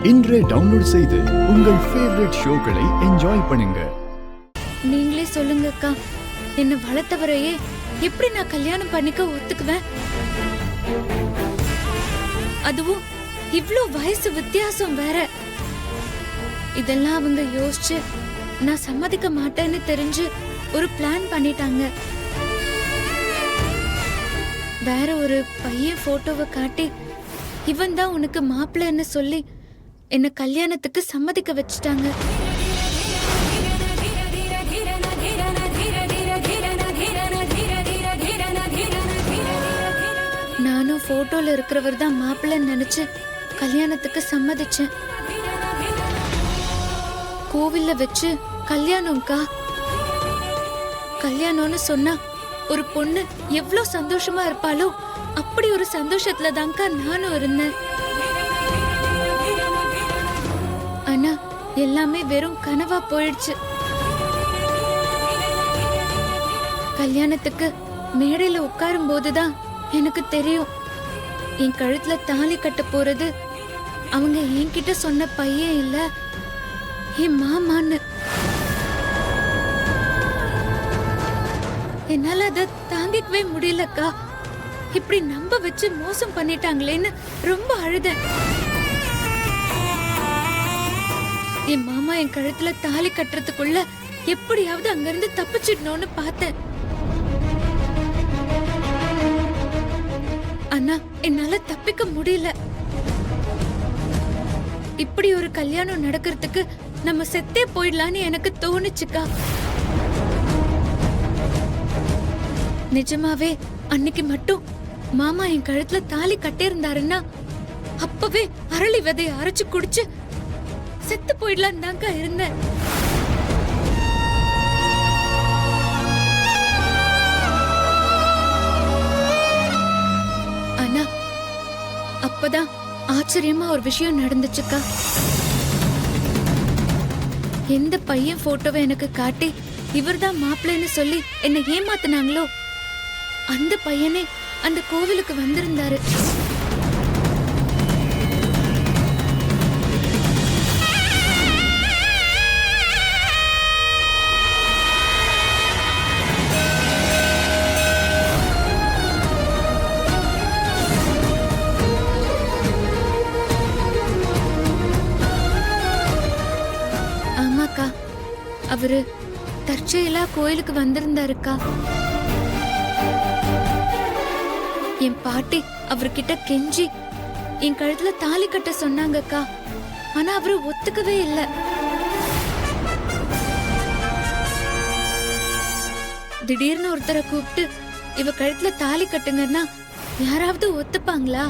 இன்றே டவுன்லோட் செய்து உங்கள் ஃபேவரட் ஷோக்களை என்ஜாய் பண்ணுங்க. நீங்களே சொல்லுங்க அக்கா, என்ன வளர்த்தவரையே எப்படி நான் கல்யாணம் பண்ணிக்க ஒத்துக்குவேன்? அதுவும் இவ்ளோ வயசு வித்தியாசம் வேற. இதெல்லாம் அவங்க யோசிச்சு நான் சம்மதிக்க மாட்டேன்னு தெரிஞ்சு ஒரு பிளான் பண்ணிட்டாங்க. வேற ஒரு பையன் போட்டோவை காட்டி இவன் தான் உனக்கு மாப்பிள்ளைன்னு சொல்லி என்ன கல்யாணத்துக்கு சம்மதிக்க வச்சுட்டாங்க. நானும் போட்டோல இருக்கிறவர் தான் மாப்பிள்ளைன்னு நினைச்சு கல்யாணத்துக்கு சம்மதிச்சேன். கோவில்ல வச்சு கல்யாணம்க்கா. கல்யாணம்னு சொன்னா ஒரு பொண்ணு எவ்வளவு சந்தோஷமா இருப்பாளோ அப்படி ஒரு சந்தோஷத்துல தான்க்கா நானும் இருந்தேன். ஆனா எல்லாமே வெறும் கனவா போயிடுச்சு. கல்யாணத்துக்கு மேடையில உட்காரும் போதுதான் எனக்கு தெரியும் என் கழுத்துல தாலி கட்ட போறது அவங்க என்கிட்ட சொன்ன பையன் இல்ல, என் மாமான்னு. என்னால அதை தாங்கிக்கவே முடியலக்கா. இப்படி நம்ப வச்சு மோசம் பண்ணிட்டாங்களேன்னு ரொம்ப அழுதேன். என் மாமா என் கழுத்துல தாலி கட்டுறதுக்குள்ள எப்படியாவது அங்கிருந்து தப்பிச்சிடணும்னு பார்த்தேன். ஆனா என்னால தப்பிக்க முடியல. இப்படி ஒரு கல்யாணம் நடக்கிறதுக்கு நம்ம செத்தே போயிடலான்னு எனக்கு தோணுச்சுக்கா. நிஜமாவே அன்னைக்கு மட்டும் மாமா என் கழுத்துல தாலி கட்டியிருந்தாருன்னா அப்பவே அரளி விதைய அரைச்சு குடிச்சு செத்து போயிடலாம் தாங்க இருந்தேன். ஆனா அப்பதான் ஆச்சரியமா ஒரு விஷயம் நடந்துச்சுக்கா. எந்த பையன் போட்டோவை எனக்கு காட்டி இவர்தான் மாப்பிள்ளைன்னு சொல்லி என்ன ஏமாத்தினாங்களோ அந்த பையனே அந்த கோவிலுக்கு வந்திருந்தாரு. ஆமாக்கா, அவரு தற்செயலா கோயிலுக்கு வந்திருந்தாருக்கா. என் பாட்டி அவர்கிட்ட கெஞ்சி என் கழுத்துல தாலி கட்ட சொன்னாங்கக்கா. ஆனா அவரு ஒத்துக்கவே இல்ல. திடீர்னு ஒருத்தரை கூப்பிட்டு இவ கழுத்துல தாலி கட்டுங்கன்னா யாராவது ஒத்துப்பாங்களா?